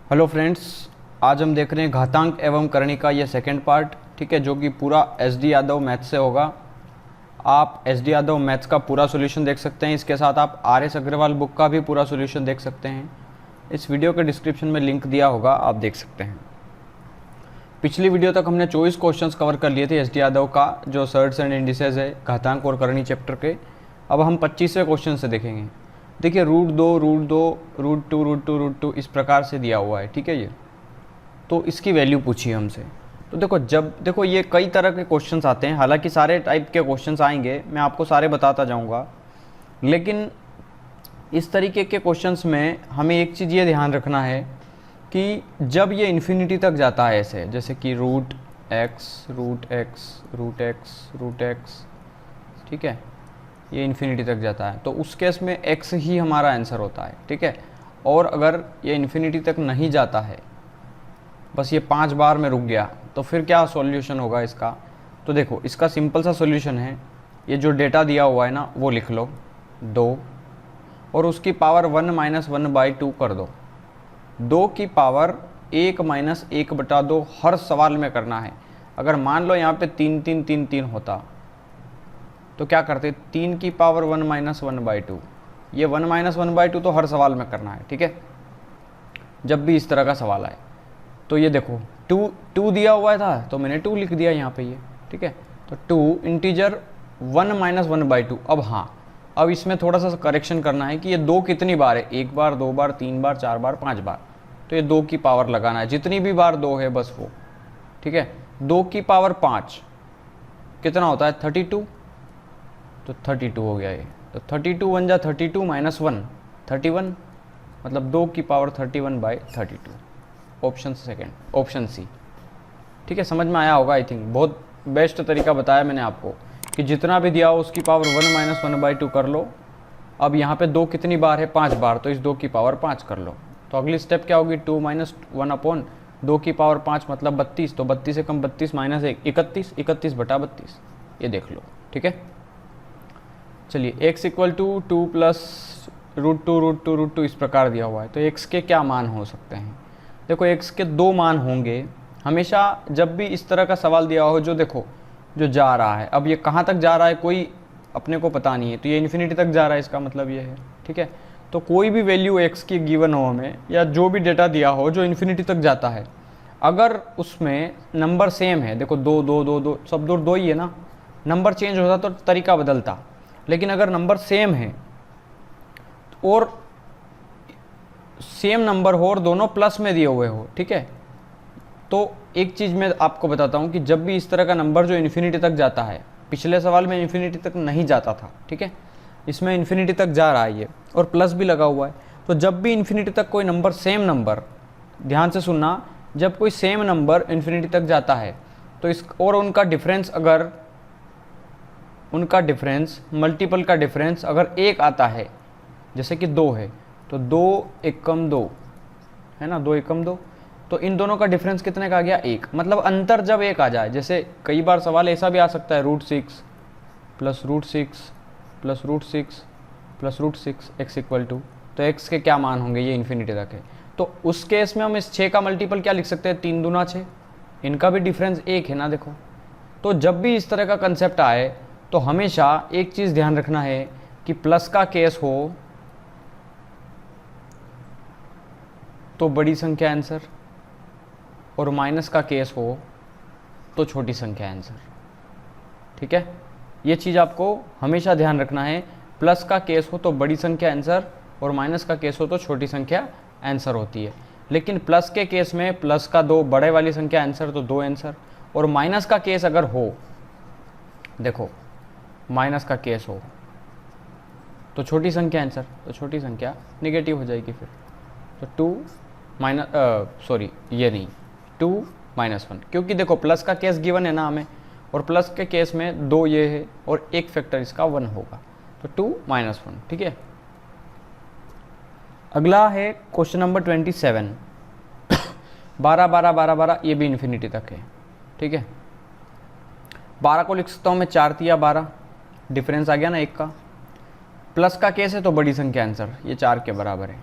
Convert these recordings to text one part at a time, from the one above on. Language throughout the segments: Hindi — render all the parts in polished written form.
हेलो फ्रेंड्स, आज हम देख रहे हैं घातांक एवं करणी का ये सेकंड पार्ट। ठीक है, जो कि पूरा SD यादव मैथ्स से होगा। आप SD यादव मैथ्स का पूरा सॉल्यूशन देख सकते हैं। इसके साथ आप RS अग्रवाल बुक का भी पूरा सॉल्यूशन देख सकते हैं। इस वीडियो के डिस्क्रिप्शन में लिंक दिया होगा, आप देख सकते हैं। पिछली वीडियो तक हमने 24 क्वेश्चंस कवर कर लिए थे SD यादव का, जो सर्ट्स एंड इंडिसेस है घातांक और करणी चैप्टर के। अब हम 25वें क्वेश्चन से देखेंगे। देखिए, √2, √2, √2, √2, √2 इस प्रकार से दिया हुआ है। ठीक है, ये तो इसकी वैल्यू पूछी हमसे। तो देखो ये कई तरह के क्वेश्चंस आते हैं। हालांकि सारे टाइप के क्वेश्चंस आएंगे, मैं आपको सारे बताता जाऊंगा। लेकिन इस तरीके के क्वेश्चंस में हमें एक चीज़ ये ध्यान रखना है कि जब ये इन्फिनिटी तक जाता है, ऐसे जैसे कि √x, √x, ठीक है, ये इन्फिनिटी तक जाता है, तो उस केस में x ही हमारा आंसर होता है। ठीक है, और अगर ये इन्फिनिटी तक नहीं जाता है, बस ये 5 बार में रुक गया, तो फिर क्या सॉल्यूशन होगा इसका। तो देखो, इसका सिंपल सा सॉल्यूशन है, ये जो डेटा दिया हुआ है ना, वो लिख लो 2 और उसकी पावर 1 - 1/2 कर दो। 2 की पावर 1 - 1/2 हर सवाल में करना है। अगर मान लो यहाँ पे 3 3 3 3 होता तो क्या करते, 3 की पावर 1 - 1/2, ये 1 - 1/2 तो हर सवाल में करना है। ठीक है, जब भी इस तरह का सवाल आए। तो ये देखो 2 दिया हुआ था तो मैंने 2 लिख दिया यहाँ पे ये। ठीक है, तो 2 इंटीजर 1 - 1/2। अब हाँ, अब इसमें थोड़ा सा करेक्शन करना है कि ये 2 कितनी बार है, 1 बार, 2 बार, 3 बार, 4 बार, 5 बार। तो ये 2 की पावर लगाना है, जितनी भी बार 2 है बस वो। ठीक है, 2 की पावर 5 कितना होता है, 32, तो 32 हो गया ये। तो 32 1 जा 32 - 1 31, मतलब 2 की power 31/32। Option second, option C. ठीक है, समझ में आया होगा आई थिंक। बहुत बेस्ट तरीका बताया मैंने आपको कि जितना भी दिया हो उसकी पावर 1 - 1/2 कर लो। अब यहाँ पे 2 कितनी बार है, 5 बार, तो इस 2 की पावर 5 कर लो। तो अगली स्टेप क्या होगी, 2 - 1/2 की पावर 5 मतलब 32, तो 32 से कम 32 - 1 31, 31/32, ये देख लो। ठीक है, चलिए x = 2 + √2 इस प्रकार दिया हुआ है, तो x के क्या मान हो सकते हैं। देखो, x के 2 मान होंगे हमेशा। जब भी इस तरह का सवाल दिया हो, जो देखो जो जा रहा है, अब ये कहाँ तक जा रहा है कोई अपने को पता नहीं है, तो ये इन्फिनिटी तक जा रहा है, इसका मतलब ये है। ठीक है, तो कोई भी वैल्यू x की गिवन हो हमें, या जो भी डेटा दिया हो जो इन्फिनिटी तक जाता है, अगर उसमें नंबर सेम है, देखो 2 2 2 2 सब 2 ही है ना, नंबर चेंज होता तो तरीका बदलता। लेकिन अगर नंबर सेम है और सेम नंबर हो और दोनों प्लस में दिए हुए हो, ठीक है, तो एक चीज़ मैं आपको बताता हूँ कि जब भी इस तरह का नंबर जो इन्फिनिटी तक जाता है, पिछले सवाल में इन्फिनिटी तक नहीं जाता था, ठीक है, इसमें इन्फिनिटी तक जा रहा है ये, और प्लस भी लगा हुआ है। तो जब भी इन्फिनिटी तक कोई नंबर, सेम नंबर, ध्यान से सुनना, जब कोई सेम नंबर इन्फिनिटी तक जाता है तो इस और उनका डिफरेंस, अगर उनका डिफरेंस, मल्टीपल का डिफरेंस अगर 1 आता है, जैसे कि 2 है, तो 2 एकम 2 है ना, 2 एकम 2, तो इन दोनों का डिफरेंस कितने का आ गया, 1। मतलब अंतर जब 1 आ जाए, जैसे कई बार सवाल ऐसा भी आ सकता है, √6 + √6 + √6 + √6 x = तो x के क्या मान होंगे, ये इन्फिनिटी तक है। तो उस केस में हम इस 6 का मल्टीपल क्या लिख सकते हैं, 3 दूना 6, इनका भी डिफरेंस 1 है ना, देखो। तो जब भी इस तरह का कंसेप्ट आए तो हमेशा एक चीज़ ध्यान रखना है कि प्लस का केस हो तो बड़ी संख्या आंसर, और माइनस का केस हो तो छोटी संख्या आंसर। ठीक है, ये चीज़ आपको हमेशा ध्यान रखना है। प्लस का केस हो तो बड़ी संख्या आंसर, और माइनस का केस हो तो छोटी संख्या आंसर होती है। लेकिन प्लस के केस में प्लस का 2 बड़े वाली संख्या आंसर, तो 2 आंसर। और माइनस का केस अगर हो, देखो माइनस का केस हो तो छोटी संख्या आंसर, तो छोटी संख्या नेगेटिव हो जाएगी फिर। तो 2 ये नहीं, 2 - 1, क्योंकि देखो प्लस का केस गिवन है ना हमें, और प्लस के केस में 2 ये है और एक फैक्टर इसका 1 होगा, तो 2 - 1। ठीक है, अगला है क्वेश्चन नंबर 27। 12 12 12 12, ये भी इन्फिनिटी तक है। ठीक है, 12 को लिख सकता हूँ मैं 4 × 12, डिफरेंस आ गया ना 1 का। प्लस का केस है तो बड़ी संख्या आंसर, ये 4 के बराबर है।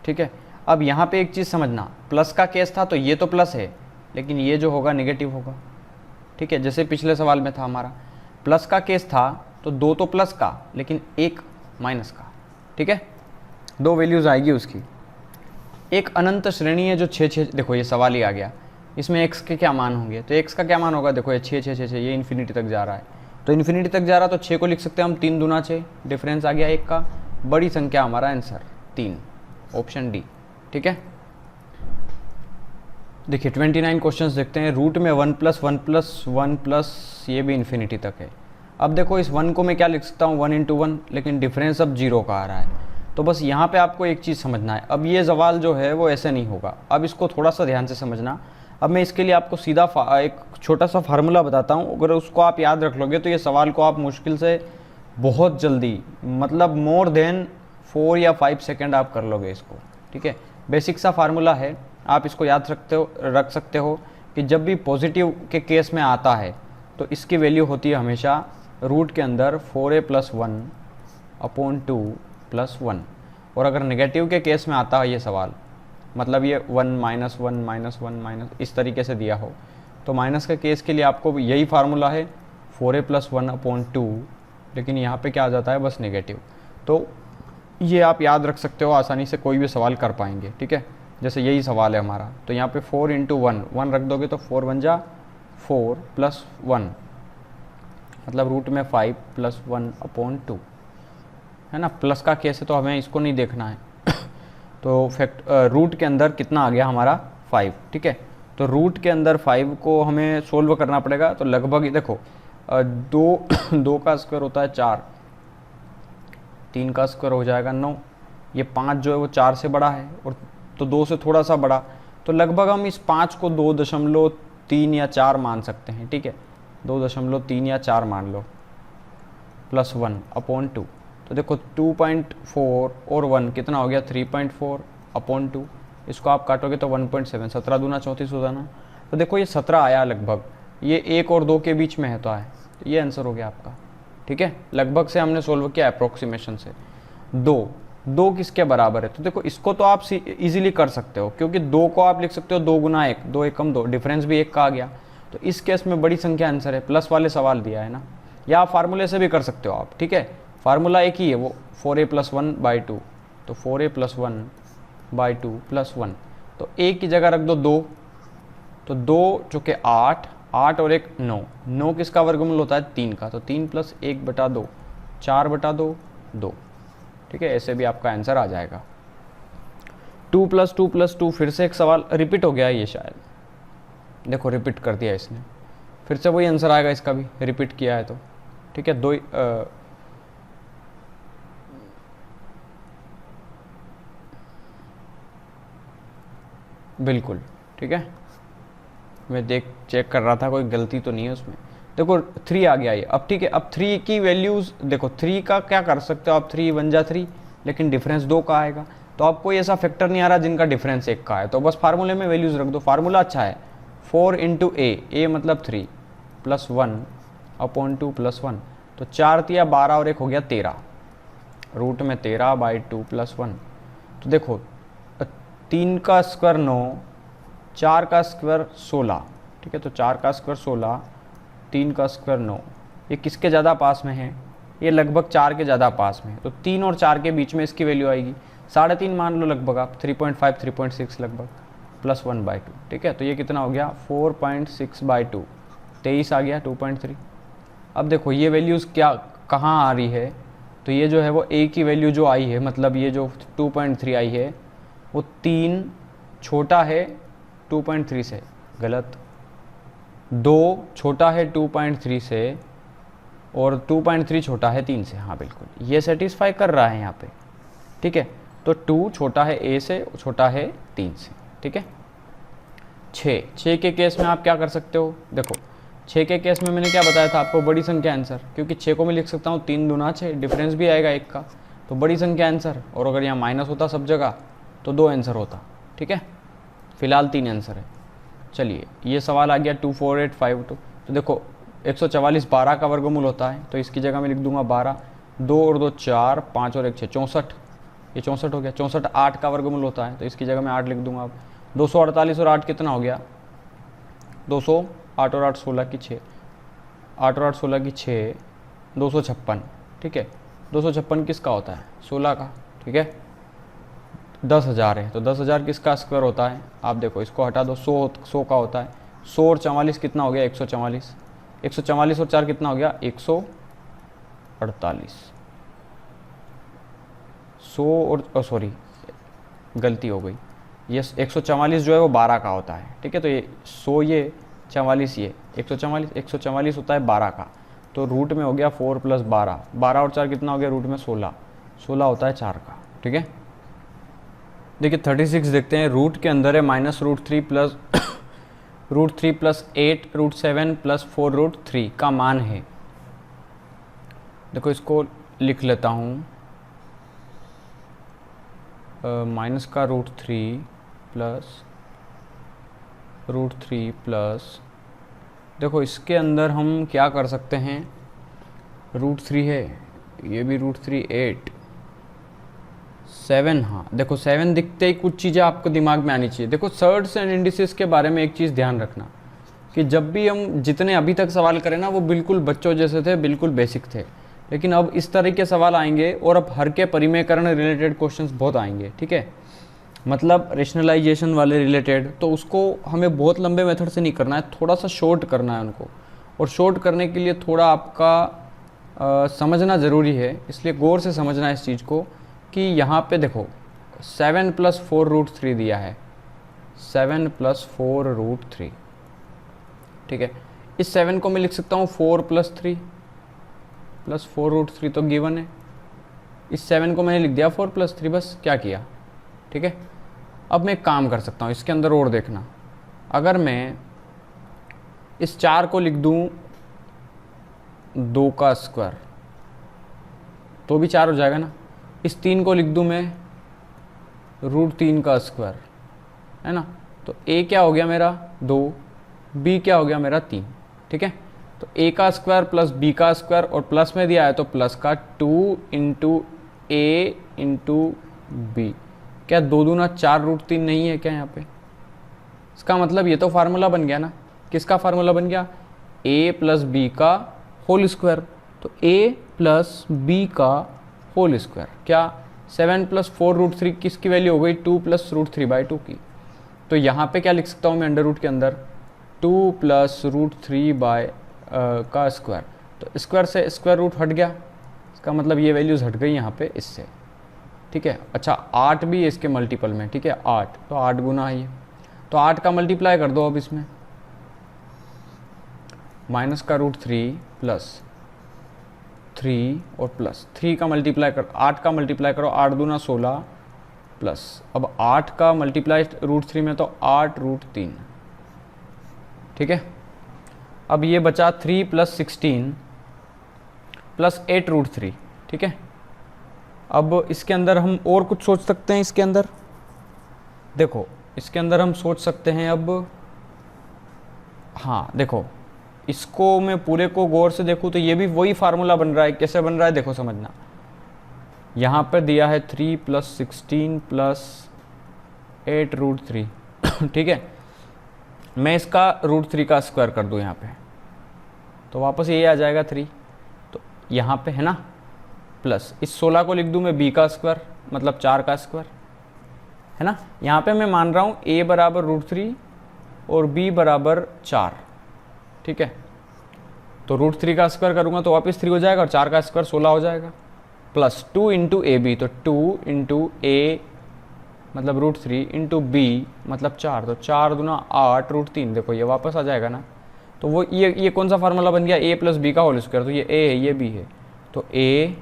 ठीक है, अब यहाँ पे एक चीज़ समझना, प्लस का केस था तो ये तो प्लस है, लेकिन ये जो होगा नेगेटिव होगा, ठीक है। जैसे पिछले सवाल में था हमारा, प्लस का केस था तो 2 तो प्लस का, लेकिन 1 माइनस का, ठीक है। 2 वैल्यूज़ आएगी उसकी। एक अनंत श्रेणी है जो 6, देखो ये सवाल ही आ गया, इसमें x के क्या मान होंगे, तो x का क्या मान होगा, देखो ये 6, ये इन्फिनिटी तक जा रहा है, तो इन्फिनिटी तक जा रहा तो 6 को लिख सकते हैं हम 3 दूना 6, डिफरेंस आ गया 1 का, बड़ी संख्या हमारा आंसर 3, ऑप्शन डी, ठीक है। देखिए 29 क्वेश्चंस देखते हैं। रूट में 1 + 1 + 1 प्लस ये भी इन्फिनिटी तक है। अब देखो इस 1 को मैं क्या लिख सकता हूँ, 1 × 1, लेकिन डिफरेंस अब 0 का आ रहा है, तो बस यहाँ पे आपको एक चीज़ समझना है। अब ये सवाल जो है वो ऐसे नहीं होगा, अब इसको थोड़ा सा ध्यान से समझना। अब मैं इसके लिए आपको सीधा एक छोटा सा फार्मूला बताता हूँ, अगर उसको आप याद रख लोगे तो ये सवाल को आप मुश्किल से बहुत जल्दी, मतलब मोर देन 4 या 5 सेकेंड आप कर लोगे इसको, ठीक है। बेसिक सा फार्मूला है, आप इसको याद रख सकते हो कि जब भी पॉजिटिव के केस में आता है तो इसकी वैल्यू होती है हमेशा रूट के अंदर 4a + 1/2 + 1, और अगर नेगेटिव के केस में आता है ये सवाल, मतलब ये 1 -1 -1 माइनस इस तरीके से दिया हो, तो माइनस के केस के लिए आपको यही फार्मूला है 4a + 1/2, लेकिन यहाँ पे क्या आ जाता है बस नेगेटिव। तो ये आप याद रख सकते हो, आसानी से कोई भी सवाल कर पाएंगे, ठीक है। जैसे यही सवाल है हमारा, तो यहाँ पे 4 × 1 रख दोगे तो 4 × 1 = 4 + 1, मतलब रूट में 5 + 1/2 है ना। प्लस का केस है तो हमें इसको नहीं देखना है तो रूट के अंदर कितना आ गया हमारा 5, ठीक है। तो रूट के अंदर 5 को हमें सोल्व करना पड़ेगा, तो लगभग देखो 2 का स्क्वायर होता है 4, 3 का स्क्वायर हो जाएगा 9, ये 5 जो है वो 4 से बड़ा है, और तो 2 से थोड़ा सा बड़ा, तो लगभग हम इस 5 को 2.3 या 4 मान सकते हैं, ठीक है। 2.3 या 4 मान लो, + 1/2, तो देखो 2.4 और 1 कितना हो गया, 3.4/2, इसको आप काटोगे तो 1.7, 17 दूना 34 होता ना, तो देखो ये 17 आया लगभग, ये 1 और 2 के बीच में है तो आए, तो ये आंसर हो गया आपका, ठीक है। लगभग से हमने सोल्व किया, अप्रोक्सीमेशन से। 2 किसके बराबर है, तो देखो इसको तो आप इजीली कर सकते हो, क्योंकि 2 को आप लिख सकते हो 2 × 1, 2 × 2, डिफरेंस भी 1 का आ गया, तो इस केस में बड़ी संख्या आंसर है, प्लस वाले सवाल दिया है ना, या आप फार्मूले से भी कर सकते हो आप, ठीक है। फार्मूला एक ही है, वो 4a + 1/2, तो 4a + 1/2 + 1, तो a की जगह रख दो 2, तो 2 चुके 8 और 1 9, 9 किसका वर्गमूल होता है 3 का, तो 3 + 1/2 4/2 2, ठीक है। ऐसे भी आपका आंसर आ जाएगा। 2 + 2 + 2, फिर से एक सवाल रिपीट हो गया है ये शायद, देखो रिपीट कर दिया इसने, फिर से वही आंसर आएगा, इसका भी रिपीट किया है तो, ठीक है। 2 बिल्कुल, ठीक है, मैं चेक कर रहा था कोई गलती तो नहीं है उसमें। देखो 3 आ गया ये, अब ठीक है। अब 3 की वैल्यूज़ देखो, 3 का क्या कर सकते हो आप, 3 × 1 = 3, लेकिन डिफरेंस 2 का आएगा, तो आपको कोई ऐसा फैक्टर नहीं आ रहा जिनका डिफरेंस 1 का है, तो बस फार्मूले में वैल्यूज़ रख दो। फार्मूला अच्छा है, 4 × a मतलब 3 + 1/2 + 1, तो 4 × 3 = 12 और 1 हो गया 13, रूट में 13/2 + 1, तो देखो 3 का स्क्वायर 9, 4 का स्क्वायर 16, ठीक है। तो 4 का स्क्वायर 16, 3 का स्क्वायर 9, ये किसके ज़्यादा पास में है, ये लगभग 4 के ज़्यादा पास में है, तो 3 और 4 के बीच में इसकी वैल्यू आएगी 3.5 मान लो लगभग आप, 3.5 3.6 लगभग, + 1/2, ठीक है। तो ये कितना हो गया 4.6/2, 23 आ गया 2.3। अब देखो ये वैल्यूज़ क्या कहाँ आ रही है, तो ये जो है वो a की वैल्यू जो आई है, मतलब ये जो 2.3 आई है वो 3 छोटा है 2.3 से, गलत, 2 छोटा है 2.3 से, और 2.3 छोटा है 3 से, हाँ बिल्कुल ये सेटिस्फाई कर रहा है यहाँ पे, ठीक है। तो 2 छोटा है a से, छोटा है 3 से, ठीक है। 6 के केस में आप क्या कर सकते हो, देखो 6 के केस में मैंने क्या बताया था आपको, बड़ी संख्या आंसर, क्योंकि 6 को मैं लिख सकता हूँ 3 दूना 6, डिफरेंस भी आएगा 1 का, तो बड़ी संख्या आंसर, और अगर यहाँ माइनस होता सब जगह तो 2 आंसर होता, ठीक है। फिलहाल 3 आंसर है। चलिए ये सवाल आ गया 24852, तो देखो 144 12 का वर्गमूल होता है, तो इसकी जगह मैं लिख दूंगा 12, 2 और 2 4, 5 और 1 6, 64, ये 64 हो गया। 64 8 का वर्गमूल होता है, तो इसकी जगह मैं 8 लिख दूंगा। अब 248 और 8 कितना हो गया? 200, 8 और 8 16 की 6, 8 और 8 16 की 6, 256, ठीक है। 256 किसका होता है? 16 का, ठीक है। 10,000 है, तो 10,000 किसका स्क्वायर होता है? आप देखो, इसको हटा दो, 100 का होता है। 100 और 44 कितना हो गया? 144। 144 और 4 कितना हो गया? 148। 100 और सॉरी गलती हो गई, ये 144 जो है वो 12 का होता है, ठीक है। तो ये 100 ये 44 ये 144 होता है 12 का, तो रूट में हो गया 4 + 12, 12 और 4 कितना हो गया? रूट में 16, 16 होता है 4 का, ठीक है। देखिए 36 देखते हैं, रूट के अंदर है -√3 प्लस √3 + 8 √7 + 4 √3 का मान है। देखो इसको लिख लेता हूँ, माइनस का √3 प्लस √3 प्लस, देखो इसके अंदर हम क्या कर सकते हैं, √3 है, ये भी √3, 8 7, हाँ देखो 7 दिखते ही कुछ चीज़ें आपको दिमाग में आनी चाहिए। देखो सर्ड्स एंड इंडिसेस के बारे में एक चीज़ ध्यान रखना कि जब भी हम जितने अभी तक सवाल करें ना, वो बिल्कुल बच्चों जैसे थे, बिल्कुल बेसिक थे, लेकिन अब इस तरह के सवाल आएंगे और अब हर के परिमेयकरण रिलेटेड क्वेश्चंस बहुत आएंगे, ठीक है। मतलब रेशनलाइजेशन वाले रिलेटेड, तो उसको हमें बहुत लंबे मेथड से नहीं करना है, थोड़ा सा शॉर्ट करना है उनको, और शॉर्ट करने के लिए थोड़ा आपका समझना ज़रूरी है, इसलिए गौर से समझना है इस चीज़ को कि यहाँ पे देखो 7 + 4 √3 दिया है, 7 + 4 √3, ठीक है। इस 7 को मैं लिख सकता हूँ 4 + 3 + 4 √3 तो गिवन है। इस 7 को मैंने लिख दिया 4 + 3, बस क्या किया, ठीक है। अब मैं एक काम कर सकता हूँ इसके अंदर और देखना, अगर मैं इस 4 को लिख दूँ 2 का स्क्वायर तो भी 4 हो जाएगा ना। इस 3 को लिख दूँ मैं √3 का स्क्वायर, है ना, तो a क्या हो गया मेरा 2, b क्या हो गया मेरा 3, ठीक है। तो a का स्क्वायर प्लस b का स्क्वायर, और प्लस में दिया है तो प्लस का 2 × a × b, क्या 2 दूना 4 √3 नहीं है क्या यहाँ पे? इसका मतलब ये तो फार्मूला बन गया ना, किसका फार्मूला बन गया? a + b का होल स्क्वायर, तो a + b का होल स्क्वायर, क्या 7 + 4 √3 किसकी वैल्यू हो गई? 2 + √3/2 की। तो यहाँ पे क्या लिख सकता हूँ मैं अंडर रूट के अंदर 2 + √3 का स्क्वायर, तो स्क्वायर से स्क्वायर रूट हट गया, इसका मतलब ये वैल्यूज़ हट गई यहाँ पे इससे, ठीक है। अच्छा 8 भी है इसके मल्टीपल में, ठीक है, 8, तो 8 गुना है ये, तो 8 का मल्टीप्लाई कर दो अब इसमें, माइनस का √3 प्लस 3 और प्लस 3 का मल्टीप्लाई कर, 8 का मल्टीप्लाई करो, 8 दूना 16 प्लस, अब 8 का मल्टीप्लाई √3 में तो 8 √3, ठीक है। अब ये बचा 3 + 16 प्लस 8 √3, ठीक है। अब इसके अंदर हम और कुछ सोच सकते हैं, इसके अंदर देखो, इसके अंदर हम सोच सकते हैं अब, हाँ देखो इसको मैं पूरे को गौर से देखूँ तो ये भी वही फार्मूला बन रहा है। कैसे बन रहा है देखो समझना, यहाँ पर दिया है 3 + 16 प्लस 8 √3 ठीक है। मैं इसका √3 का स्क्वायर कर दूँ यहाँ पे, तो वापस ये आ जाएगा 3, तो यहाँ पे है ना, प्लस इस 16 को लिख दूँ मैं b का स्क्वायर, मतलब 4 का स्क्वायर, है ना। यहाँ पे मैं मान रहा हूँ a = √3 और b = 4, ठीक है। तो √3 का स्क्वायर करूँगा तो वापस 3 हो जाएगा, और 4 का स्क्वायर 16 हो जाएगा, प्लस 2 × ab, तो 2 × a मतलब √3 × b मतलब 4, तो 4 दूना 8 √3, देखो ये वापस आ जाएगा ना। तो वो ये कौन सा फार्मूला बन गया? a + b का होल स्क्वायर, तो ये a है ये b है, तो a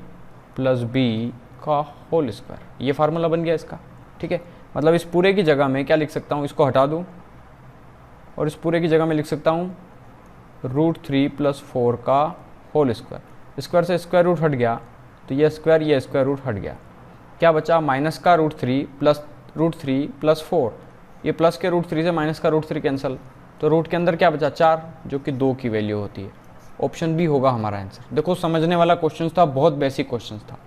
+ b का होल स्क्वायर, ये फार्मूला बन गया इसका, ठीक है। मतलब इस पूरे की जगह में क्या लिख सकता हूँ, इसको हटा दूँ और इस पूरे की जगह में लिख सकता हूँ √3 + 4 का होल स्क्वायर, स्क्वायर से स्क्वायर रूट हट गया, तो ये स्क्वायर रूट हट गया, क्या बचा? माइनस का √3 प्लस √3 + 4, ये प्लस के √3 से माइनस का √3 कैंसिल, तो रूट के अंदर क्या बचा? 4, जो कि 2 की वैल्यू होती है। ऑप्शन बी होगा हमारा आंसर। देखो समझने वाला क्वेश्चन था, बहुत बेसिक क्वेश्चन था,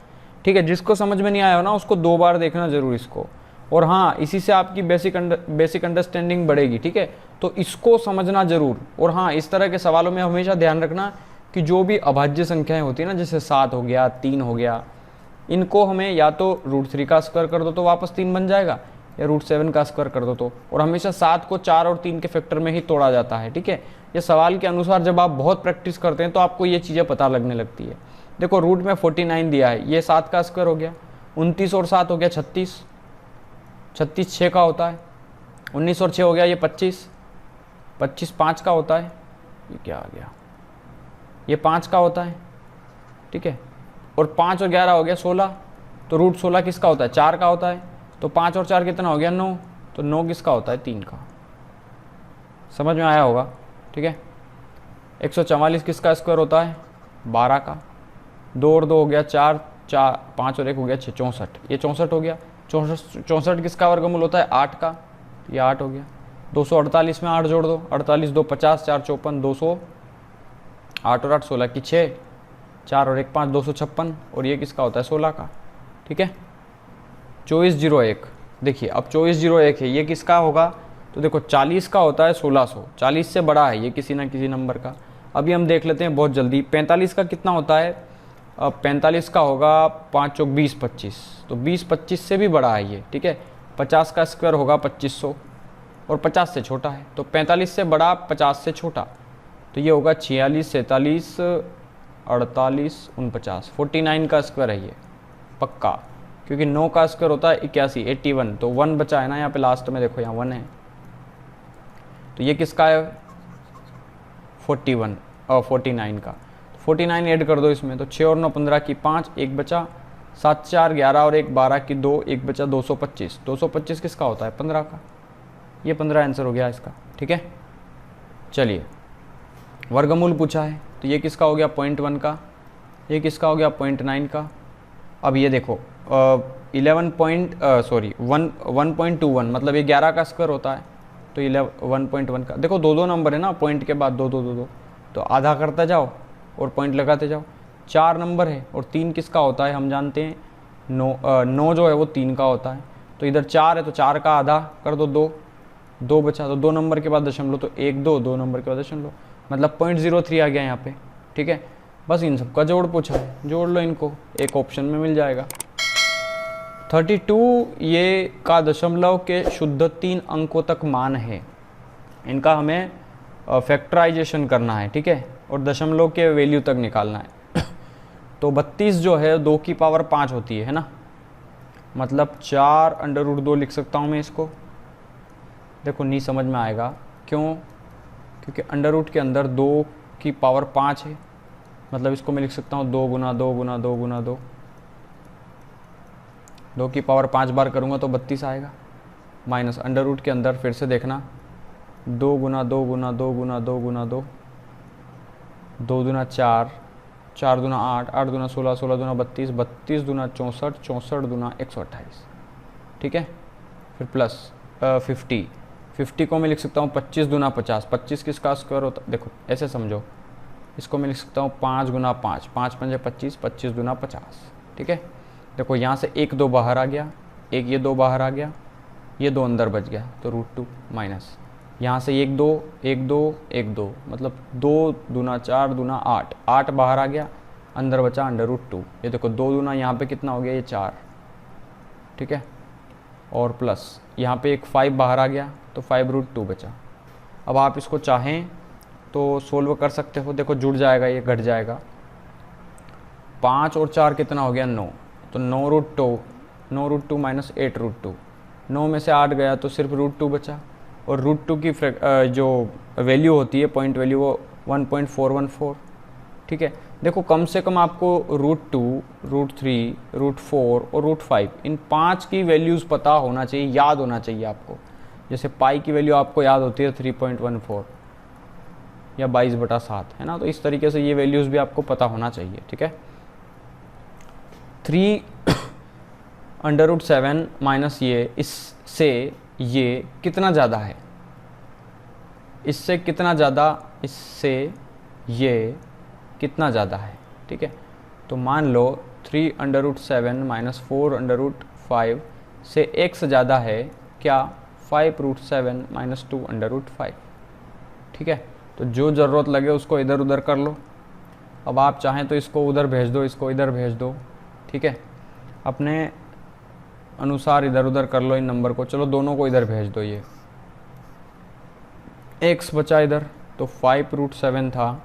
ठीक है, जिसको समझ में नहीं आया हो ना उसको 2 बार देखना ज़रूर इसको। और हाँ, इसी से आपकी बेसिक अंडरस्टैंडिंग बढ़ेगी। ठीक है, तो इसको समझना ज़रूर। और हाँ, इस तरह के सवालों में हमेशा ध्यान रखना कि जो भी अभाज्य संख्याएं होती है ना, जैसे 7 हो गया, 3 हो गया, इनको हमें या तो √3 का स्क्वायर कर दो तो वापस 3 बन जाएगा, या √7 का स्क्वायर कर दो तो। और हमेशा 7 को 4 और 3 के फैक्टर में ही तोड़ा जाता है। ठीक है, ये सवाल के अनुसार जब आप बहुत प्रैक्टिस करते हैं तो आपको ये चीज़ें पता लगने लगती है। देखो रूट में 49 दिया है, ये 7 का स्क्वायर हो गया, 29 और 7 हो गया 36, 36 6 का होता है, 19 और 6 हो गया ये 25, 25 5 का होता है, ये क्या आ गया, ये 5 का होता है। ठीक है, और 5 और 11 हो गया 16, तो √16 किसका होता है, 4 का होता है। तो 5 और 4 कितना हो गया, 9, तो 9 किसका होता है, 3 का। समझ में आया होगा। ठीक है, 144 किसका स्क्वायर होता है, 12 का। 2 और 2 हो गया 4, 5 और 1 हो गया 6, 64, ये 64 हो गया। 64 किसका वर्गमूल होता है, 8 का, ये 8 हो गया। 248 में 8 जोड़ दो, 48 2 50, 4 54, 200, 8 और 8 16 की 6, 4 और 1 5, 256, और ये किसका होता है, 16 का। ठीक है, 2401, देखिए अब 2401 है, ये किसका होगा, तो देखो 40 का होता है 1600, 40 से बड़ा है ये किसी ना किसी नंबर का। अभी हम देख लेते हैं बहुत जल्दी, 45 का कितना होता है, 45 का होगा 5 चौक 20 25, तो 20 25 से भी बड़ा है ये। ठीक है, 50 का स्क्वायर होगा 2500, और 50 से छोटा है, तो 45 से बड़ा 50 से छोटा, तो ये होगा 46 47 48 49, 49 का स्क्वायर है ये पक्का, क्योंकि 9 का स्क्वायर होता है 81 81, तो 1 बचा है ना यहाँ पे लास्ट में, देखो यहाँ 1 है, तो ये किसका है, 41 और 49 का। 49 ऐड कर दो इसमें, तो 6 और 9 15 की 5, 1 बचा, 7 4 11 और 1 12 की 2, 1 बचा, 225। 225 किसका होता है, 15 का। ये 15 आंसर हो गया इसका। ठीक है, चलिए वर्गमूल पूछा है, तो ये किसका हो गया 0.1 का, ये किसका हो गया 0.9 का। अब ये देखो 1.21, मतलब ये 11 का स्क्वायर होता है, तो 1.1 का। देखो 2 2 नंबर है ना, पॉइंट के बाद 2 2 2 2, तो आधा करते जाओ और पॉइंट लगाते जाओ। 4 नंबर है और 3 किसका होता है, हम जानते हैं 9 जो है वो 3 का होता है, तो इधर 4 है तो 4 का आधा कर दो, 2 बचा, तो 2 नंबर के बाद दशमलव, तो 1 2 नंबर के बाद दशमलव, मतलब 0.03 आ गया यहाँ पे। ठीक है, बस इन सब का जोड़ पूछा है, जोड़ लो इनको, एक ऑप्शन में मिल जाएगा। 32 ये का दशमलव के शुद्ध 3 अंकों तक मान है, इनका हमें फैक्टराइजेशन करना है। ठीक है, और दशमलव के वैल्यू तक निकालना है। तो 32 जो है 2 की पावर 5 होती है ना, मतलब 4√2 लिख सकता हूँ मैं इसको। देखो नहीं समझ में आएगा, क्यों, क्योंकि अंडर के अंदर 2 की पावर 5 है, मतलब इसको मैं लिख सकता हूँ 2 गुना 2 गुना 2 गुना 2, 2 की पावर 5 बार करूँगा तो 32 आएगा, माइनस अंडर के अंदर फिर से देखना 2 गुना 2 गुना 2 गुना 2 गुना 2, 2 दूना 4, 4 दूना 8, 8 दूना 16, 16 दूना 32, 32 दूना 64, 64 दूना 128। ठीक है, फिर प्लस 50, 50 को मैं लिख सकता हूँ 25 दूना 50, 25 किसका स्क्वायर होता है, देखो ऐसे समझो, इसको मैं लिख सकता हूँ 5 गुना 5, 5 5 25, 25 दूना 50। ठीक है, देखो यहाँ से 1 2 बाहर आ गया, एक ये 2 बाहर आ गया, ये 2 अंदर बच गया, तो √2 माइनस यहाँ से 1 2 1 2 1 2, मतलब 2 दूना 4 दूना 8, 8 बाहर आ गया, अंदर बचा √2। ये देखो 2 दूना यहाँ पे कितना हो गया, ये 4। ठीक है, और प्लस यहाँ पे एक 5 बाहर आ गया, तो 5√2 बचा। अब आप इसको चाहें तो सोल्व कर सकते हो, देखो जुड़ जाएगा, ये घट जाएगा, 5 और 4 कितना हो गया 9, तो 9√2 माइनस 8√2, 9 में से 8 गया तो सिर्फ √2 बचा, और √2 की जो वैल्यू होती है, पॉइंट वैल्यू, वो 1.414। ठीक है, देखो कम से कम आपको √2 √3 √4 और √5 इन 5 की वैल्यूज़ पता होना चाहिए, याद होना चाहिए आपको। जैसे पाई की वैल्यू आपको याद होती है 3.14 या 22/7, है ना, तो इस तरीके से ये वैल्यूज़ भी आपको पता होना चाहिए। ठीक है, 3√7 माइनस ये, इससे ये कितना ज़्यादा है, इससे कितना ज़्यादा, इससे ये कितना ज़्यादा है। ठीक है, तो मान लो 3√7 माइनस 4√5 से x ज़्यादा है क्या, 5√7 माइनस 2√5। ठीक है, तो जो ज़रूरत लगे उसको इधर उधर कर लो। अब आप चाहें तो इसको उधर भेज दो, इसको इधर भेज दो। ठीक है, अपने अनुसार इधर उधर कर लो इन नंबर को। चलो दोनों को इधर भेज दो। ये x बचा इधर, तो 5√7 था,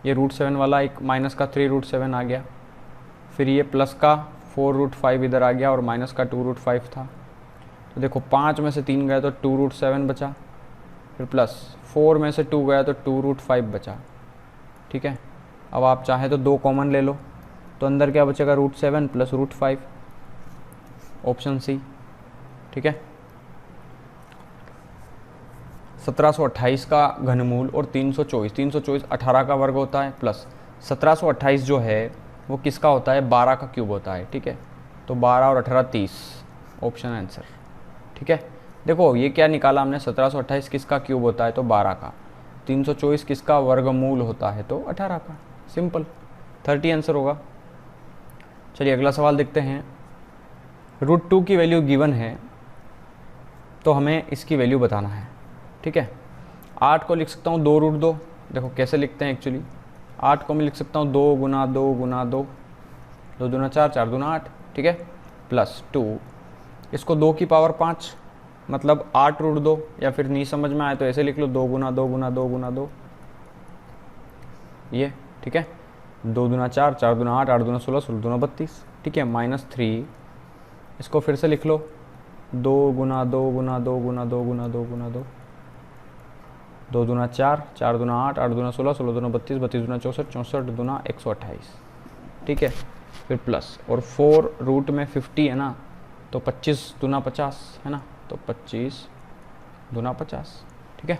ये √7 वाला एक माइनस का 3√7 आ गया, फिर ये प्लस का 4√5 इधर आ गया और माइनस का 2√5 था। तो देखो 5 में से 3 गया तो 2√7 बचा, फिर प्लस 4 में से 2 गया तो 2√5 बचा। ठीक है, अब आप चाहे तो 2 कॉमन ले लो, तो अंदर क्या बचेगा, √7 प्लस √5, ऑप्शन सी। ठीक है, 1728 का घनमूल और 324 18 का वर्ग होता है, प्लस 1728 जो है वो किसका होता है, 12 का क्यूब होता है। ठीक है, तो 12 और 18 30, ऑप्शन आंसर। ठीक है, देखो ये क्या निकाला हमने, 1728 किसका क्यूब होता है तो 12 का, 324 किसका वर्गमूल होता है तो 18 का। सिंपल, 30 आंसर होगा। चलिए अगला सवाल देखते हैं। √2 की वैल्यू गिवन है तो हमें इसकी वैल्यू बताना है। ठीक है, 8 को लिख सकता हूँ 2√2। देखो कैसे लिखते हैं एक्चुअली, 8 को मैं लिख सकता हूँ 2 गुना 2 गुना 2, 2 दूना 4, 4 दूना 8। ठीक है, प्लस 2, इसको 2 की पावर 5 मतलब 8√2, या फिर नहीं समझ में आए तो ऐसे लिख लो 2 गुना 2 गुना 2 गुना 2 ये। ठीक है, 2 दूना 4, 4 दूना 8, 8 दूना 16, 16 दूना 32। ठीक है, माइनस 3, इसको फिर से लिख लो 2 गुना 2 गुना 2 गुना 2 गुना 2 गुना 2, 2 दूना 4, 4 दूना 8, 8 दूना 16, 16 दूना 32, 32 दूना 64, 64 दूना 128। ठीक है, फिर प्लस और 4 रूट में 50 है ना, तो 25 दूना 50 है ना, तो 25 दूना 50। ठीक है,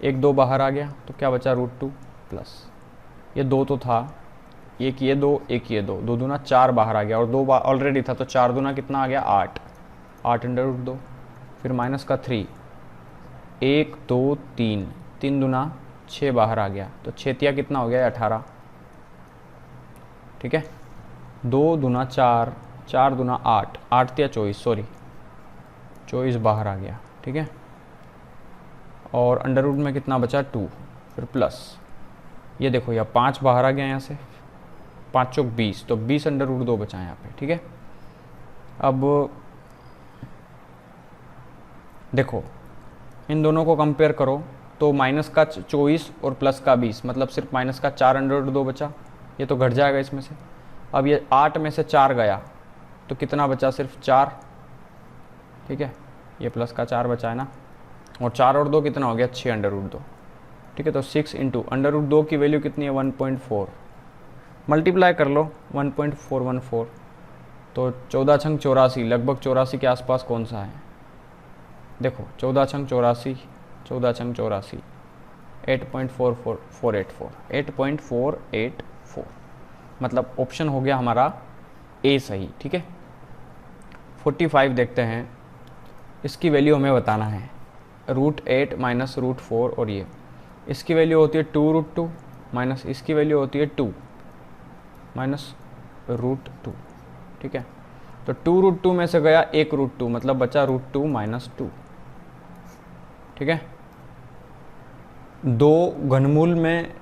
1 2 बाहर आ गया तो क्या बचा, √2 प्लस ये 2 तो था, एक ये 2 एक ये 2, 2 दूना 4 बाहर आ गया और 2 ऑलरेडी था, तो 4 दूना कितना आ गया 8, 8 √2, फिर माइनस का 3, 1 2 3, 3 दूना 6 बाहर आ गया, तो 6 तिया कितना हो गया 18। ठीक है, 2 दूना 4, 4 दूना 8, 8 तिया 24, सॉरी 24 बाहर आ गया। ठीक है, और अंडर रूट में कितना बचा 2, फिर प्लस ये देखो यहाँ 5 बाहर आ गया, यहाँ से 5 चौक 20, तो 20 √2 बचा यहाँ पे। ठीक है, अब देखो इन दोनों को कंपेयर करो तो माइनस का 24 और प्लस का 20, मतलब सिर्फ माइनस का 4 √2 बचा, ये तो घट जाएगा इसमें से। अब ये 8 में से 4 गया तो कितना बचा, सिर्फ 4। ठीक है, ये प्लस का 4 बचा है ना, और 4 और 2 कितना हो गया 6 √2। ठीक है, तो 6 इंटू √2 की वैल्यू कितनी है 1.4, मल्टीप्लाई कर लो 1.414, तो 14 छंग 84, लगभग 84 के आसपास कौन सा है, देखो 14 छंग 84, 14 छंग 84, 8.484, 8.484, मतलब ऑप्शन हो गया हमारा ए सही। ठीक है, 45 देखते हैं, इसकी वैल्यू हमें बताना है, √8 माइनस √4, और ये इसकी वैल्यू होती है 2√2 माइनस इसकी वैल्यू होती है 2 माइनस √2। ठीक है, तो 2√2 में से गया 1 √2, मतलब बचा √2 माइनस 2। ठीक है, 2 घनमूल में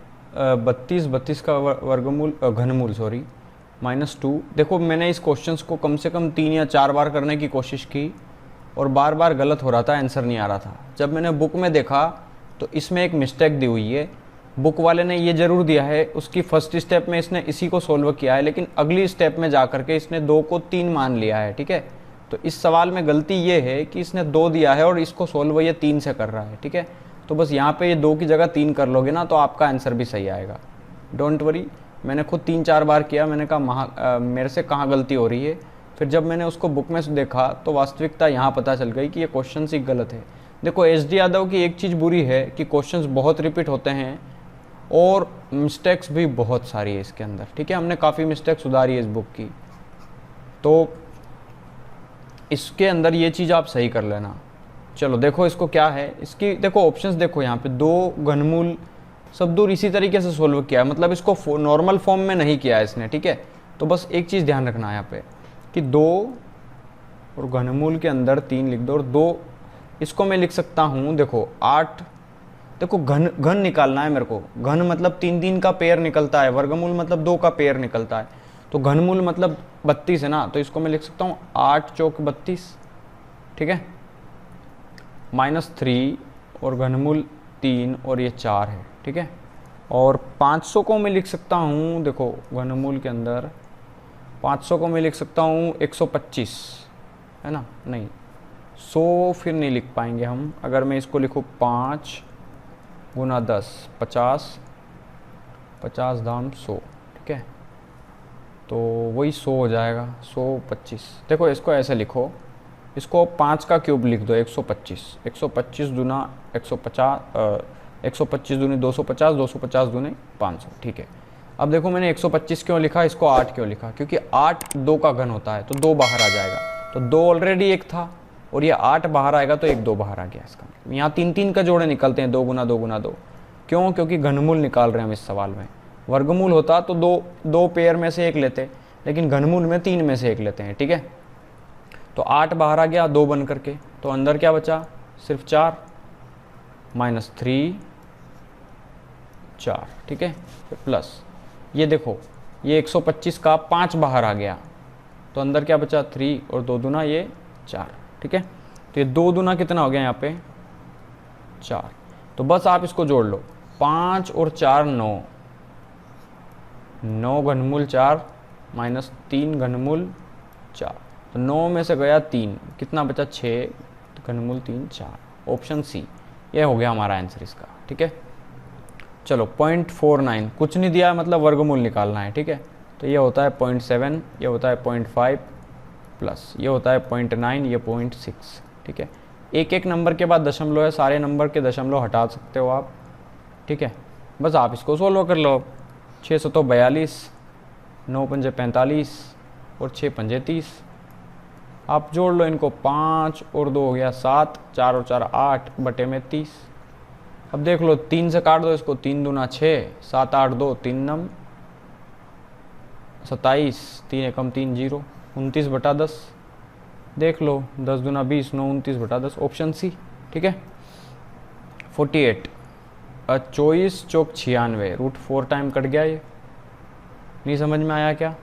32 का वर्गमूल घनमूल सॉरी -2। देखो मैंने इस क्वेश्चंस को कम से कम 3 या 4 बार करने की कोशिश की और बार बार गलत हो रहा था, आंसर नहीं आ रहा था। जब मैंने बुक में देखा तो इसमें एक मिस्टेक दी हुई है, बुक वाले ने ये ज़रूर दिया है, उसकी फर्स्ट स्टेप में इसने इसी को सोल्व किया है, लेकिन अगली स्टेप में जा करके इसने 2 को 3 मान लिया है। ठीक है, तो इस सवाल में गलती ये है कि इसने 2 दिया है और इसको सोल्व ये 3 से कर रहा है। ठीक है, तो बस यहाँ पे ये 2 की जगह 3 कर लोगे ना तो आपका आंसर भी सही आएगा, डोंट वरी। मैंने खुद 3-4 बार किया, मैंने कहा मेरे से कहाँ गलती हो रही है। फिर जब मैंने उसको बुक में देखा तो वास्तविकता यहाँ पता चल गई कि ये क्वेश्चन ही गलत है। देखो SD यादव की एक चीज़ बुरी है कि क्वेश्चंस बहुत रिपीट होते हैं और मिस्टेक्स भी बहुत सारी है इसके अंदर। ठीक है, हमने काफ़ी मिस्टेक सुधारी है इस बुक की, तो इसके अंदर ये चीज़ आप सही कर लेना। चलो देखो इसको क्या है, इसकी देखो ऑप्शंस देखो, यहाँ पे 2 घनमूल सब दूर इसी तरीके से सोल्व किया है, मतलब इसको नॉर्मल फॉर्म में नहीं किया है इसने। ठीक है, तो बस एक चीज़ ध्यान रखना है यहाँ पे कि 2 और घनमूल के अंदर 3 लिख दो, और 2 इसको मैं लिख सकता हूँ, देखो 8, देखो घन निकालना है मेरे को। घन मतलब 3 का पेयर निकलता है, वर्गमूल मतलब 2 का पेयर निकलता है, तो घनमूल मतलब 32 है ना, तो इसको मैं लिख सकता हूँ 8 चौक 32, ठीक है, -3 और घनमूल 3 और ये 4 है, ठीक है। और 500 को मैं लिख सकता हूँ, देखो घनमूल के अंदर 500 को मैं लिख सकता हूँ 125, है ना, नहीं 100 फिर नहीं लिख पाएंगे हम। अगर मैं इसको लिखूँ 5 × 10 50, 50 दाम 100, ठीक है, तो वही 100 हो जाएगा, 125। देखो इसको ऐसे लिखो, इसको 5 का क्यूब लिख दो, 125, 125 दूना 150, 125 दूनी 250, 250 दूनी 500, ठीक है। अब देखो मैंने 125 क्यों लिखा, इसको 8 क्यों लिखा, क्योंकि 8 2 का घन होता है, तो 2 बाहर आ जाएगा, तो 2 ऑलरेडी 1 था, और ये 8 बाहर आएगा तो 1 2 बाहर आ गया इसका। यहाँ 3 का जोड़े निकलते हैं, 2 × 2 × 2, क्यों, क्योंकि घनमूल निकाल रहे हैं हम इस सवाल में। वर्गमूल होता तो दो पेयर में से एक लेते, लेकिन घनमूल में 3 में से एक लेते हैं, ठीक है। तो 8 बाहर आ गया 2 बन करके, तो अंदर क्या बचा, सिर्फ 4, -3 4, ठीक है, प्लस ये देखो ये 125 का 5 बाहर आ गया, तो अंदर क्या बचा 3, और 2 दूना ये 4, ठीक है। तो ये 2 दूना कितना हो गया यहाँ पे 4, तो बस आप इसको जोड़ लो, 5 और 4 9, 9 घनमूल 4 -3 घनमूल 4, तो 9 में से गया 3, कितना बचा 6, घनमूल 3 4, ऑप्शन सी ये हो गया हमारा आंसर इसका, ठीक है। चलो 0.49 कुछ नहीं दिया, मतलब वर्गमूल निकालना है, ठीक है। तो ये होता है 0.7, ये होता है 0.5 प्लस ये होता है 0.9, ये 0.6, ठीक है। एक एक नंबर के बाद दशमलव है, सारे नंबर के दशमलव हटा सकते हो आप, ठीक है। बस आप इसको सोल्व कर लो। 6 तो 42, 9 पंजे 45 और 6 पंजे 30, आप जोड़ लो इनको, 5 और 2 हो गया 7, 4 और 4 8 बटे में 30। अब देख लो 3 से काट दो इसको, 3 दूना 6, 7 8 2 3 नम 27, 3 एकम 3 0, 29 बटा 10, देख लो 10 दूना 20, 9 29 बटा 10, ऑप्शन सी, ठीक है। 48 24 चौक 96, √4 टाइम कट गया, ये नहीं समझ में आया क्या।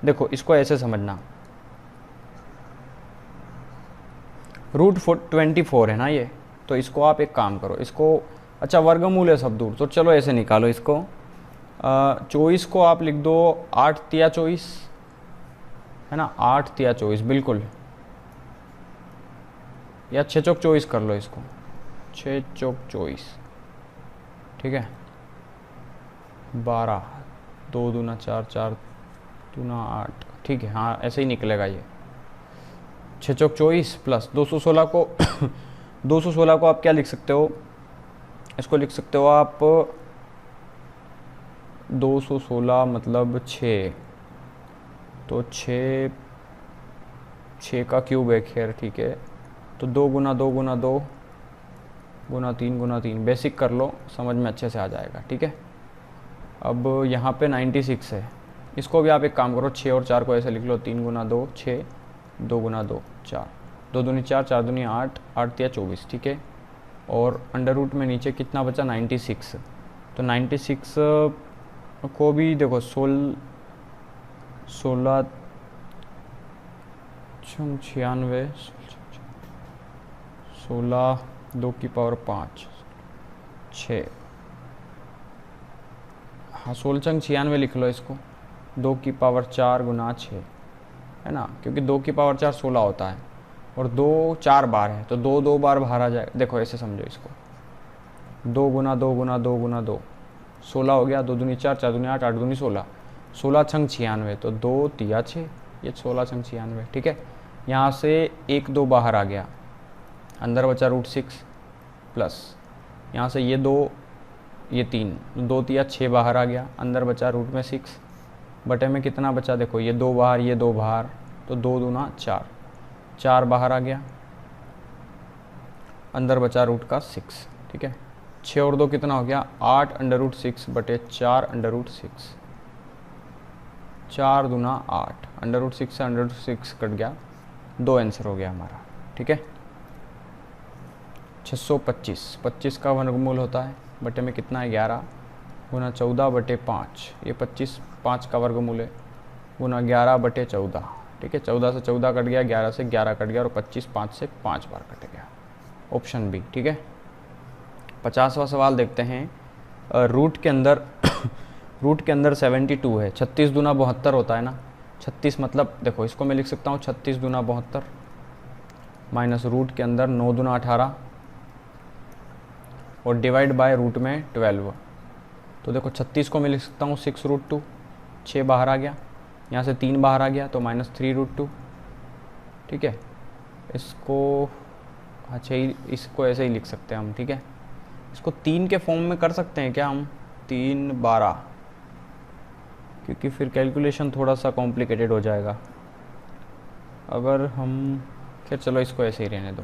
देखो इसको ऐसे समझना, √24 है ना ये, तो इसको आप एक काम करो, इसको अच्छा वर्गमूल है सब दूर, तो चलो ऐसे निकालो इसको, 24 को आप लिख दो 8 तिया 24, है ना, 8 तिया 24 बिल्कुल, या 6 चौक 24 कर लो इसको, 6 चौक 24, ठीक है, 12, 2 दूना 4, 4 दूना 8, ठीक है, हाँ ऐसे ही निकलेगा ये, 6 चौक 24 प्लस 216 को 216 को आप क्या लिख सकते हो, इसको लिख सकते हो आप 216 मतलब 6, तो 6 का क्यूब है, खैर ठीक है, तो 2 × 2 × 2 × 3 × 3 बेसिक कर लो, समझ में अच्छे से आ जाएगा, ठीक है। अब यहाँ पे 96 है, इसको भी आप एक काम करो, 6 और 4 को ऐसे लिख लो, 3 × 2 6, 2 × 2 4, 2 दूनी 4, 4 दूनी 8, 8 तिया 24, ठीक है। और अंडर रूट में नीचे कितना बचा 96, तो 96 को भी देखो 16 96, 16 2 की पावर 5 6, हाँ 16 96 लिख लो इसको, 2 की पावर 4 × 6, है ना, क्योंकि 2 की पावर 4 16 होता है, और 2 4 बार है, तो 2 2 बार बाहर आ जाएगा। देखो ऐसे समझो इसको, 2 × 2 × 2 × 2 16 हो गया, 2 दूनी 4, 4 दूनी 8, 8 दूनी 16, 16 छंग 96, तो 2 तिया 6, ये 16 छंग 96, ठीक है। यहाँ से 1 2 बाहर आ गया, अंदर बचा √6 प्लस यहाँ से ये 2 ये 3, 2 तिया 6 बाहर आ गया, अंदर बचा रूट में 6 बटे में कितना बचा, देखो ये 2 बाहर ये 2 बाहर, तो 2 दूना 4, 4 बाहर आ गया, अंदर बचा रूट का 6, ठीक है। 6 और 2 कितना हो गया 8 √6 बटे 4 √6, 4 दूना 8, √6 से √6 कट गया, 2 आंसर हो गया हमारा। ठीक है, 625, 25 का वर्गमूल होता है, बटे में कितना है 11 गुना 14/5, ये 25 5 का वर्गमूल है, गुना 11/14। ठीक है, 14 से 14 कट गया, 11 से 11 कट गया और 25 5 से 5 बार कट गया, ऑप्शन बी। ठीक है, 50वां सवाल देखते हैं। रूट के अंदर रूट के अंदर 72 है, 36 दूना 72 होता है ना, 36 मतलब देखो इसको मैं लिख सकता हूँ 36 दूना 72 माइनस रूट के अंदर 9 दूना 18 और डिवाइड बाय रूट में 12। तो देखो 36 को मैं लिख सकता हूँ 6√2, 6 बाहर आ गया, यहाँ से 3 बाहर आ गया तो -3√2। ठीक है, इसको अच्छा इसको ऐसे ही लिख सकते हैं हम। ठीक है, इसको 3 के फॉर्म में कर सकते हैं क्या हम, 3 12, क्योंकि फिर कैलकुलेशन थोड़ा सा कॉम्प्लिकेटेड हो जाएगा। अगर हम खैर चलो इसको ऐसे ही रहने दो,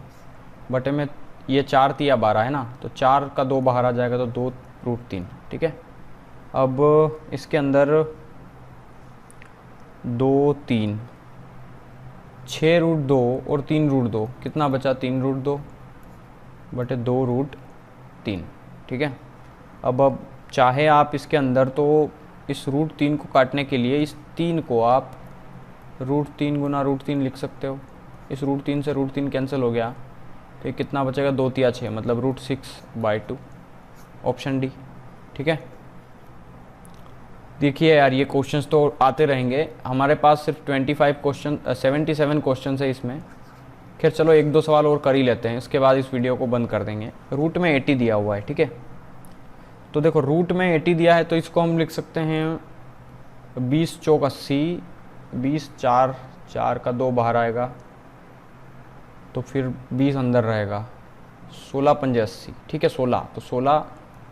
बटे में ये 4 तिया 12 है ना, तो 4 का 2 बाहर आ जाएगा तो 2√3। ठीक है, अब इसके अंदर 2 3 6√2 और 3√2 कितना बचा, 3√2 बटे 2√3। ठीक है, अब चाहे आप इसके अंदर तो इस √3 को काटने के लिए इस 3 को आप √3 गुना √3 लिख सकते हो। इस √3 से √3 कैंसिल हो गया तो ये कितना बचेगा, 2 तिया 6 मतलब √6/2, ऑप्शन डी। ठीक है, देखिए यार ये क्वेश्चंस तो आते रहेंगे, हमारे पास सिर्फ 77 क्वेश्चन है इसमें। खैर चलो 1-2 सवाल और कर ही लेते हैं, इसके बाद इस वीडियो को बंद कर देंगे। रूट में 80 दिया हुआ है। ठीक है, तो देखो रूट में 80 दिया है तो इसको हम लिख सकते हैं 20 चौक 80, 20 4 का 2 बाहर आएगा तो फिर 20 अंदर रहेगा, 16 पंजे 80। ठीक है, 16 तो 16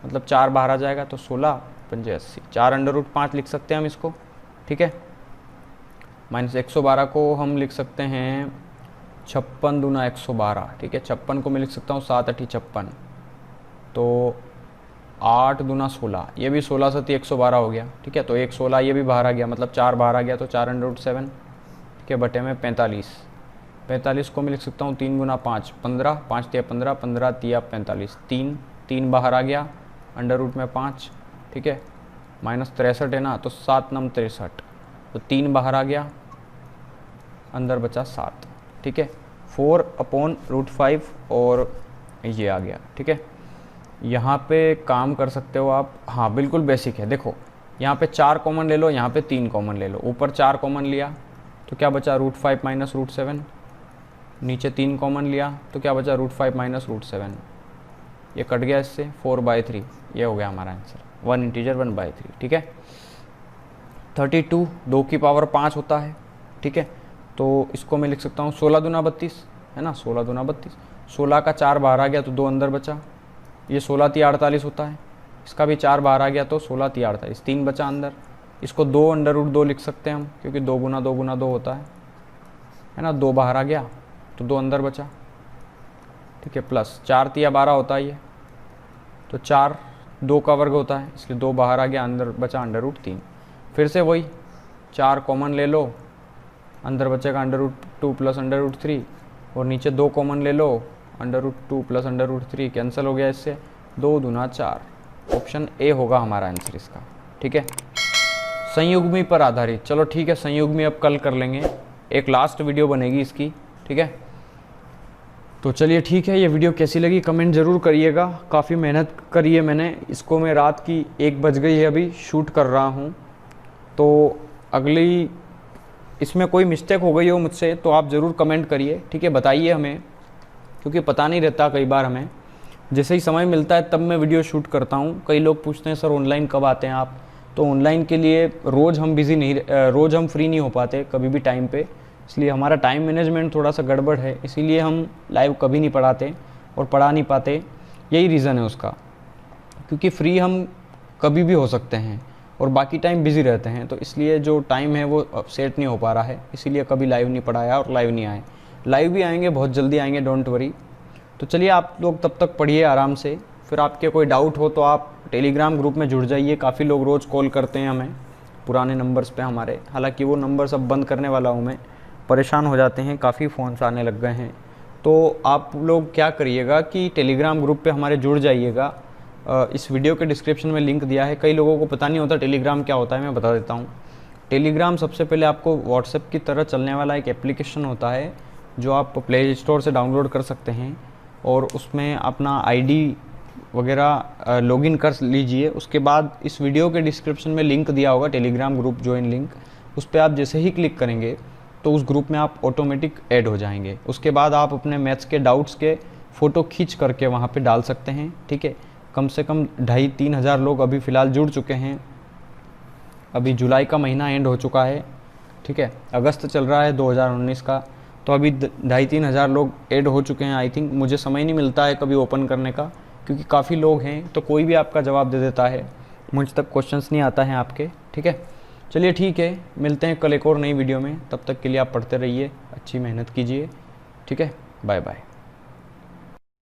मतलब 4 बाहर आ जाएगा तो 16 पंजे 80, 4 √5 लिख सकते हैं हम इसको। ठीक है, माइनस 112 को हम लिख सकते हैं 56 दूना 112। ठीक है, 56 को मैं लिख सकता हूँ 7 8 56, तो 8 दूना 16, ये भी 16 7 112 हो गया। ठीक है, तो 116 ये भी बाहर आ गया मतलब 4 बाहर आ गया तो 4 √7। ठीक है, बटे में 45 को मैं लिख सकता हूँ 3 गुना 5 15, 5 तिया 15, 15 तिया 45, 3 बाहर आ गया √ में 5। ठीक है, -63 है ना, तो 7 9 63, तो 3 बाहर आ गया, अंदर बचा 7। ठीक है, 4/√5 और ये आ गया। ठीक है, यहाँ पे काम कर सकते हो आप, हाँ बिल्कुल बेसिक है। देखो यहाँ पे 4 कॉमन ले लो, यहाँ पे 3 कॉमन ले लो, ऊपर 4 कॉमन लिया तो क्या बचा √5 माइनस √7, नीचे 3 कॉमन लिया तो क्या बचा √5 माइनस √7, ये कट गया इससे 4/3, ये हो गया हमारा आंसर, 1 इंटीजर 1/3। ठीक है, 32 2 की पावर 5 होता है। ठीक है, तो इसको मैं लिख सकता हूँ 16 दूना 32 है ना, 16 दूना 32, 16 का 4 बाहर आ गया तो 2 अंदर बचा, ये 16 तिया 48 होता है, इसका भी 4 बाहर आ गया तो 16 तिया 48, 3 बचा अंदर, इसको 2 √2 लिख सकते हैं हम क्योंकि 2 गुना 2 गुना 2 होता है ना, 2 बाहर आ गया तो 2 अंदर बचा। ठीक है, प्लस 4 तिया 12 होता है ये, तो 4 2 का वर्ग होता है इसलिए 2 बाहर आ गया, अंदर बचा √3। फिर से वही 4 कॉमन ले लो, अंदर बचेगा √2 प्लस √3 और नीचे 2 कॉमन ले लो, √2 प्लस √3 कैंसिल हो गया इससे, 2 दूना 4, ऑप्शन ए होगा हमारा आंसर इसका। ठीक है, संयुग्मी पर आधारित, चलो ठीक है संयुग्मी अब कल कर लेंगे, एक लास्ट वीडियो बनेगी इसकी। ठीक है, तो चलिए ठीक है, ये वीडियो कैसी लगी कमेंट ज़रूर करिएगा, काफ़ी मेहनत करी है मैंने इसको, मैं रात की 1 बज गई है अभी शूट कर रहा हूँ, तो अगली इसमें कोई मिस्टेक हो गई हो मुझसे तो आप ज़रूर कमेंट करिए। ठीक है, बताइए हमें, क्योंकि पता नहीं रहता कई बार हमें, जैसे ही समय मिलता है तब मैं वीडियो शूट करता हूँ। कई लोग पूछते हैं सर ऑनलाइन कब आते हैं आप, तो ऑनलाइन के लिए रोज़ हम फ्री नहीं हो पाते कभी भी टाइम पे, इसलिए हमारा टाइम मैनेजमेंट थोड़ा सा गड़बड़ है, इसीलिए हम लाइव कभी नहीं पढ़ाते और पढ़ा नहीं पाते, यही रीज़न है उसका, क्योंकि फ्री हम कभी भी हो सकते हैं और बाकी टाइम बिज़ी रहते हैं, तो इसलिए जो टाइम है वो सेट नहीं हो पा रहा है, इसीलिए कभी लाइव नहीं पढ़ाया और लाइव नहीं आए। लाइव भी आएंगे, बहुत जल्दी आएंगे, डोंट वरी। तो चलिए आप लोग तब तक पढ़िए आराम से, फिर आपके कोई डाउट हो तो आप टेलीग्राम ग्रुप में जुड़ जाइए, काफ़ी लोग रोज़ कॉल करते हैं हमें, पुराने नंबर्स पे हमारे, हालांकि वो नंबर्स अब बंद करने वाला हूँ मैं, परेशान हो जाते हैं, काफ़ी फ़ोन्स आने लग गए हैं। तो आप लोग क्या करिएगा कि टेलीग्राम ग्रुप पे हमारे जुड़ जाइएगा। इस वीडियो के डिस्क्रिप्शन में लिंक दिया है। कई लोगों को पता नहीं होता टेलीग्राम क्या होता है, मैं बता देता हूँ। टेलीग्राम सबसे पहले आपको व्हाट्सएप की तरह चलने वाला एक एप्लीकेशन होता है जो आप प्ले स्टोर से डाउनलोड कर सकते हैं, और उसमें अपना आईडी वगैरह लॉगिन कर लीजिए। उसके बाद इस वीडियो के डिस्क्रिप्शन में लिंक दिया होगा टेलीग्राम ग्रुप ज्वाइन लिंक, उस पर आप जैसे ही क्लिक करेंगे तो उस ग्रुप में आप ऑटोमेटिक ऐड हो जाएंगे। उसके बाद आप अपने मैथ्स के डाउट्स के फ़ोटो खींच करके वहाँ पे डाल सकते हैं, ठीक है। कम से कम 2,500-3 हज़ार लोग अभी फ़िलहाल जुड़ चुके हैं। अभी जुलाई का महीना एंड हो चुका है, ठीक है, अगस्त चल रहा है 2019 का, तो अभी 2,500-3 हज़ार लोग ऐड हो चुके हैं। आई थिंक मुझे समय नहीं मिलता है कभी ओपन करने का, क्योंकि काफ़ी लोग हैं, तो कोई भी आपका जवाब दे देता है, मुझ तक क्वेश्चंस नहीं आता है आपके, ठीक है। चलिए ठीक है, मिलते हैं कल एक और नई वीडियो में। तब तक के लिए आप पढ़ते रहिए, अच्छी मेहनत कीजिए, ठीक है। Bye bye.